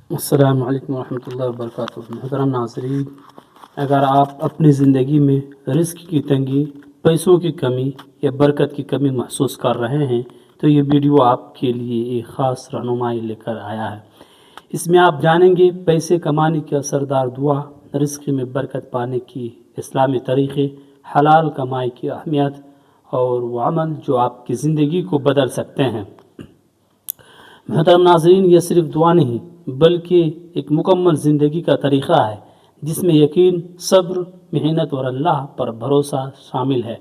السلام علیکم ورحمۃ اللہ وبرکاتہ۔ محترم ناظرین، اگر آپ اپنی زندگی میں رزق کی تنگی، پیسوں کی کمی یا برکت کی کمی محسوس کر رہے ہیں تو یہ ویڈیو آپ کے لیے ایک خاص رہنمائی لے کر آیا ہے۔ اس میں آپ جانیں گے پیسے کمانے کی اثردار دعا، رزق میں برکت پانے کی اسلامی طریقے، حلال کمائی کی اہمیت اور وہ عمل جو آپ کی زندگی کو بدل سکتے ہیں۔ محترم ناظرین، یہ صرف دعا نہیں بلکہ ایک مکمل زندگی کا طریقہ ہے جس میں یقین، صبر، محنت اور اللہ پر بھروسہ شامل ہے۔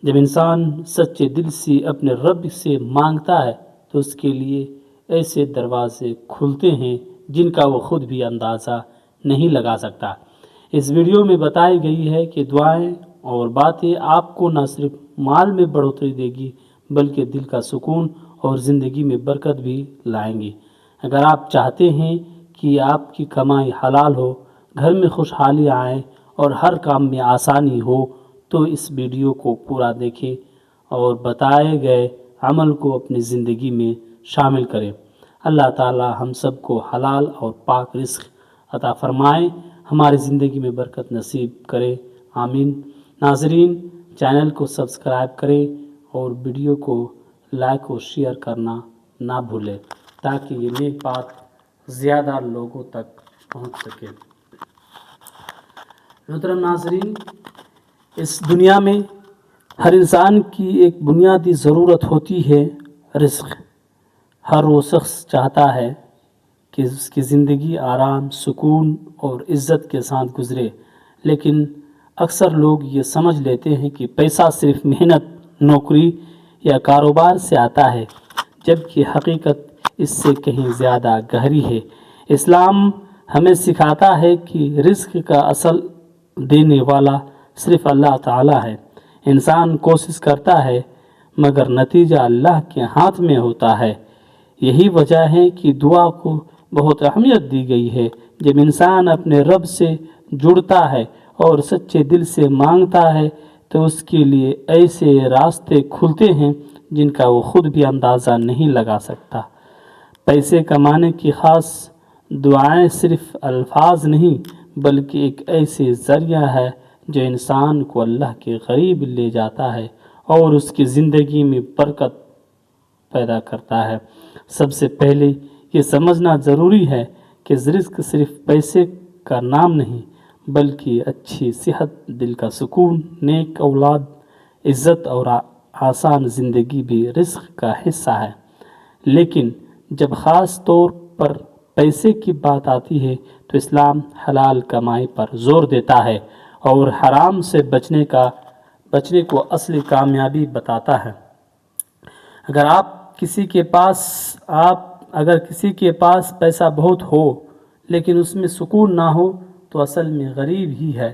جب انسان سچے دل سے اپنے رب سے مانگتا ہے تو اس کے لیے ایسے دروازے کھلتے ہیں جن کا وہ خود بھی اندازہ نہیں لگا سکتا۔ اس ویڈیو میں بتائی گئی ہے کہ دعائیں اور باتیں آپ کو نہ صرف مال میں بڑھوتری دے گی بلکہ دل کا سکون اور زندگی میں برکت بھی لائیں گی۔ اگر آپ چاہتے ہیں کہ آپ کی کمائی حلال ہو، گھر میں خوشحالی آئے اور ہر کام میں آسانی ہو تو اس ویڈیو کو پورا دیکھیں اور بتائے گئے عمل کو اپنی زندگی میں شامل کریں۔ اللہ تعالی ہم سب کو حلال اور پاک رزق عطا فرمائے، ہماری زندگی میں برکت نصیب کرے، آمین۔ ناظرین، چینل کو سبسکرائب کریں اور ویڈیو کو لائک اور شیئر کرنا نہ بھولیں تاکہ یہ نیک بات زیادہ لوگوں تک پہنچ سکے۔ محترم ناظرین، اس دنیا میں ہر انسان کی ایک بنیادی ضرورت ہوتی ہے، رزق۔ ہر وہ شخص چاہتا ہے کہ اس کی زندگی آرام، سکون اور عزت کے ساتھ گزرے، لیکن اکثر لوگ یہ سمجھ لیتے ہیں کہ پیسہ صرف محنت، نوکری یا کاروبار سے آتا ہے، جبکہ حقیقت اس سے کہیں زیادہ گہری ہے۔ اسلام ہمیں سکھاتا ہے کہ رزق کا اصل دینے والا صرف اللہ تعالی ہے۔ انسان کوشش کرتا ہے مگر نتیجہ اللہ کے ہاتھ میں ہوتا ہے۔ یہی وجہ ہے کہ دعا کو بہت اہمیت دی گئی ہے۔ جب انسان اپنے رب سے جڑتا ہے اور سچے دل سے مانگتا ہے تو اس کے لیے ایسے راستے کھلتے ہیں جن کا وہ خود بھی اندازہ نہیں لگا سکتا۔ پیسے کمانے کی خاص دعائیں صرف الفاظ نہیں بلکہ ایک ایسے ذریعہ ہے جو انسان کو اللہ کے قریب لے جاتا ہے اور اس کی زندگی میں برکت پیدا کرتا ہے۔ سب سے پہلے یہ سمجھنا ضروری ہے کہ رزق صرف پیسے کا نام نہیں بلکہ اچھی صحت، دل کا سکون، نیک اولاد، عزت اور آسان زندگی بھی رزق کا حصہ ہے۔ لیکن جب خاص طور پر پیسے کی بات آتی ہے تو اسلام حلال کمائی پر زور دیتا ہے اور حرام سے بچنے کو اصلی کامیابی بتاتا ہے۔ اگر کسی کے پاس پیسہ بہت ہو لیکن اس میں سکون نہ ہو تو اصل میں غریب ہی ہے۔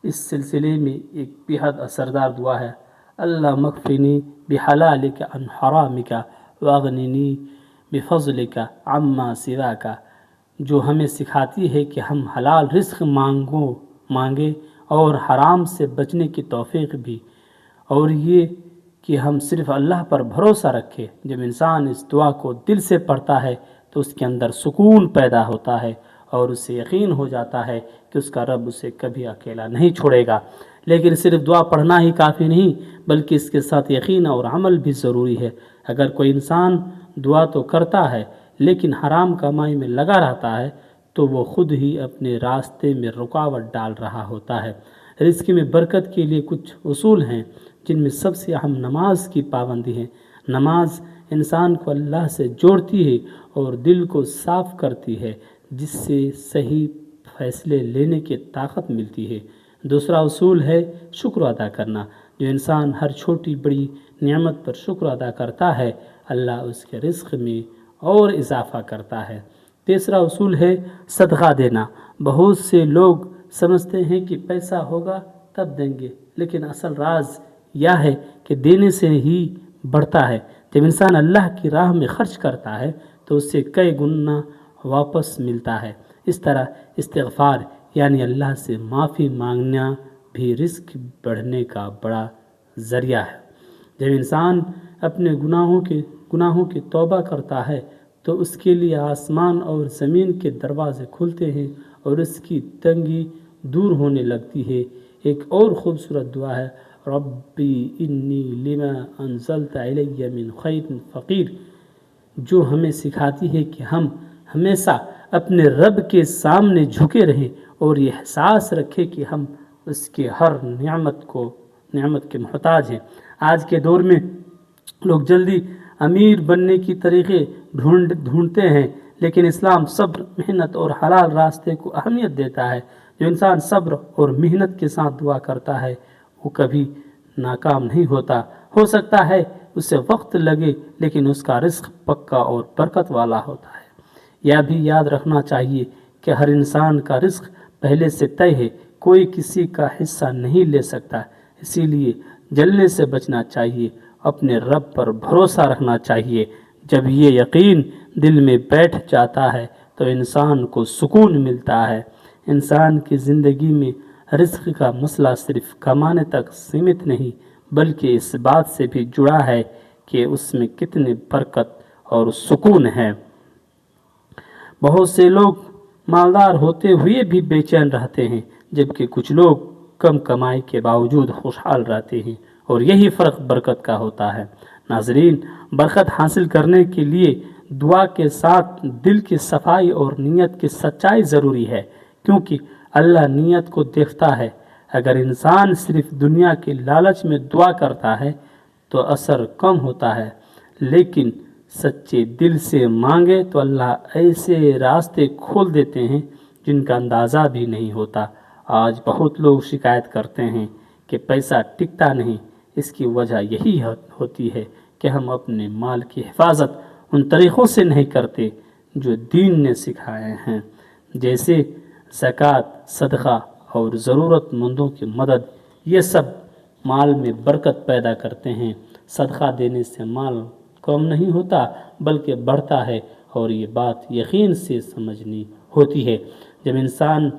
اس سلسلے میں ایک بہت اثردار دعا ہے، اللہم اکفنی بحلالک عن حرامک واغننی بفضلک عما سواک، جو ہمیں سکھاتی ہے کہ ہم حلال رزق مانگیں اور حرام سے بچنے کی توفیق بھی، اور یہ کہ ہم صرف اللہ پر بھروسہ رکھیں۔ جب انسان اس دعا کو دل سے پڑھتا ہے تو اس کے اندر سکون پیدا ہوتا ہے اور اسے یقین ہو جاتا ہے کہ اس کا رب اسے کبھی اکیلا نہیں چھوڑے گا۔ لیکن صرف دعا پڑھنا ہی کافی نہیں بلکہ اس کے ساتھ یقین اور عمل بھی ضروری ہے۔ اگر کوئی انسان دعا تو کرتا ہے لیکن حرام کمائی میں لگا رہتا ہے تو وہ خود ہی اپنے راستے میں رکاوٹ ڈال رہا ہوتا ہے۔ رزق میں برکت کے لیے کچھ اصول ہیں جن میں سب سے اہم نماز کی پابندی ہے۔ نماز انسان کو اللہ سے جوڑتی ہے اور دل کو صاف کرتی ہے، جس سے صحیح فیصلے لینے کی طاقت ملتی ہے۔ دوسرا اصول ہے شکر ادا کرنا۔ جو انسان ہر چھوٹی بڑی نعمت پر شکر ادا کرتا ہے، اللہ اس کے رزق میں اور اضافہ کرتا ہے۔ تیسرا اصول ہے صدقہ دینا۔ بہت سے لوگ سمجھتے ہیں کہ پیسہ ہوگا تب دیں گے، لیکن اصل راز یہ ہے کہ دینے سے ہی بڑھتا ہے۔ جب انسان اللہ کی راہ میں خرچ کرتا ہے تو اسے کئی گنا واپس ملتا ہے۔ اس طرح استغفار یعنی اللہ سے معافی مانگنا بھی رزق بڑھنے کا بڑا ذریعہ ہے۔ جب انسان اپنے گناہوں کی توبہ کرتا ہے تو تو اس کے لیے آسمان اور زمین کے دروازے کھلتے ہیں اور اس کی تنگی دور ہونے لگتی ہے۔ ایک اور خوبصورت دعا ہے، ربی انی لما انزلت علی من خیر فقیر، جو ہمیں سکھاتی ہے کہ ہم ہمیشہ اپنے رب کے سامنے جھکے رہیں اور یہ احساس رکھیں کہ ہم اس کے ہر نعمت کے محتاج ہیں۔ آج کے دور میں لوگ جلدی امیر بننے کی طریقے ڈھونڈتے ہیں، لیکن اسلام صبر، محنت اور حلال راستے کو اہمیت دیتا ہے۔ جو انسان صبر اور محنت کے ساتھ دعا کرتا ہے وہ کبھی ناکام نہیں ہوتا۔ ہو سکتا ہے اسے وقت لگے، لیکن اس کا رزق پکا اور برکت والا ہوتا ہے۔ یہ بھی یاد رکھنا چاہیے کہ ہر انسان کا رزق پہلے سے طے ہے، کوئی کسی کا حصہ نہیں لے سکتا۔ اسی لیے جلنے سے بچنا چاہیے، اپنے رب پر بھروسہ رکھنا چاہیے۔ جب یہ یقین دل میں بیٹھ جاتا ہے تو انسان کو سکون ملتا ہے۔ انسان کی زندگی میں رزق کا مسئلہ صرف کمانے تک سیمت نہیں، بلکہ اس بات سے بھی جڑا ہے کہ اس میں کتنی برکت اور سکون ہے۔ بہت سے لوگ مالدار ہوتے ہوئے بھی بے چین رہتے ہیں، جبکہ کچھ لوگ کم کمائی کے باوجود خوشحال رہتے ہیں، اور یہی فرق برکت کا ہوتا ہے۔ ناظرین، برکت حاصل کرنے کے لیے دعا کے ساتھ دل کی صفائی اور نیت کی سچائی ضروری ہے، کیونکہ اللہ نیت کو دیکھتا ہے۔ اگر انسان صرف دنیا کے لالچ میں دعا کرتا ہے تو اثر کم ہوتا ہے، لیکن سچے دل سے مانگے تو اللہ ایسے راستے کھول دیتے ہیں جن کا اندازہ بھی نہیں ہوتا۔ آج بہت لوگ شکایت کرتے ہیں کہ پیسہ ٹکتا نہیں۔ اس کی وجہ یہی ہوتی ہے کہ ہم اپنے مال کی حفاظت ان طریقوں سے نہیں کرتے جو دین نے سکھائے ہیں، جیسے زکوٰۃ، صدقہ اور ضرورت مندوں کی مدد۔ یہ سب مال میں برکت پیدا کرتے ہیں۔ صدقہ دینے سے مال کم نہیں ہوتا بلکہ بڑھتا ہے، اور یہ بات یقین سے سمجھنی ہوتی ہے۔ جب انسان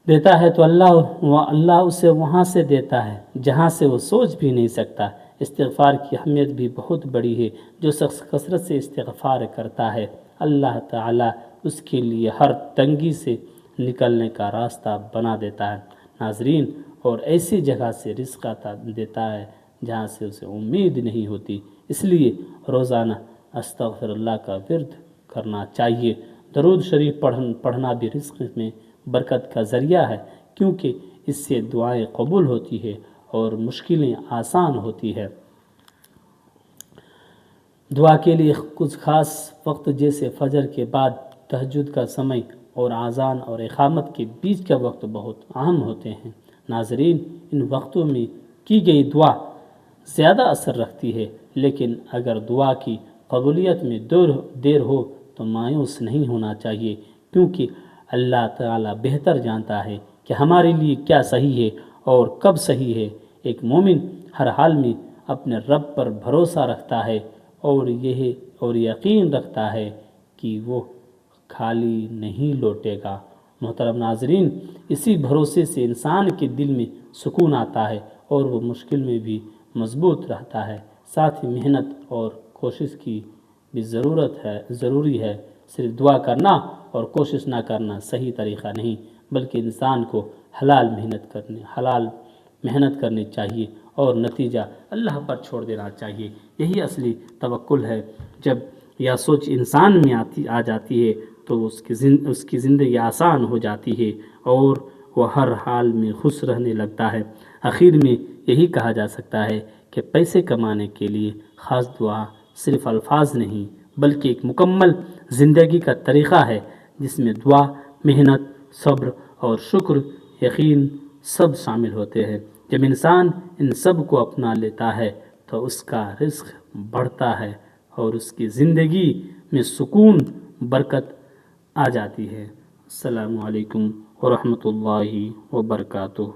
دیتا ہے تو اللہ اسے وہاں سے دیتا ہے جہاں سے وہ سوچ بھی نہیں سکتا۔ استغفار کی اہمیت بھی بہت بڑی ہے۔ جو شخص کثرت سے استغفار کرتا ہے، اللہ تعالیٰ اس کے لیے ہر تنگی سے نکلنے کا راستہ بنا دیتا ہے۔ ناظرین، اور ایسی جگہ سے رزق عطا دیتا ہے جہاں سے اسے امید نہیں ہوتی۔ اس لیے روزانہ استغفر اللہ کا ورد کرنا چاہیے۔ درود شریف پڑھنا بھی رزق میں برکت کا ذریعہ ہے، کیونکہ اس سے دعائیں قبول ہوتی ہے اور مشکلیں آسان ہوتی ہے۔ دعا کے لیے کچھ خاص وقت جیسے فجر کے بعد، تہجد کا سمے اور اذان اور اقامت کے بیچ کا وقت بہت اہم ہوتے ہیں۔ ناظرین، ان وقتوں میں کی گئی دعا زیادہ اثر رکھتی ہے، لیکن اگر دعا کی قبولیت میں دیر ہو تو مایوس نہیں ہونا چاہیے، کیونکہ اللہ تعالیٰ بہتر جانتا ہے کہ ہمارے لیے کیا صحیح ہے اور کب صحیح ہے۔ ایک مومن ہر حال میں اپنے رب پر بھروسہ رکھتا ہے اور یقین رکھتا ہے کہ وہ خالی نہیں لوٹے گا۔ محترم ناظرین، اسی بھروسے سے انسان کے دل میں سکون آتا ہے اور وہ مشکل میں بھی مضبوط رہتا ہے۔ ساتھ ہی محنت اور کوشش کی بھی ضروری ہے۔ صرف دعا کرنا اور کوشش نہ کرنا صحیح طریقہ نہیں، بلکہ انسان کو حلال محنت کرنی چاہیے اور نتیجہ اللہ پر چھوڑ دینا چاہیے۔ یہی اصلی توکل ہے۔ جب یہ سوچ انسان میں آ جاتی ہے تو اس کی زندگی آسان ہو جاتی ہے اور وہ ہر حال میں خوش رہنے لگتا ہے۔ آخر میں یہی کہا جا سکتا ہے کہ پیسے کمانے کے لیے خاص دعا صرف الفاظ نہیں، بلکہ ایک مکمل زندگی کا طریقہ ہے، جس میں دعا، محنت، صبر اور شکر، یقین سب شامل ہوتے ہیں۔ جب انسان ان سب کو اپنا لیتا ہے تو اس کا رزق بڑھتا ہے اور اس کی زندگی میں سکون، برکت آ جاتی ہے۔ السلام علیکم ورحمۃ اللہ وبرکاتہ۔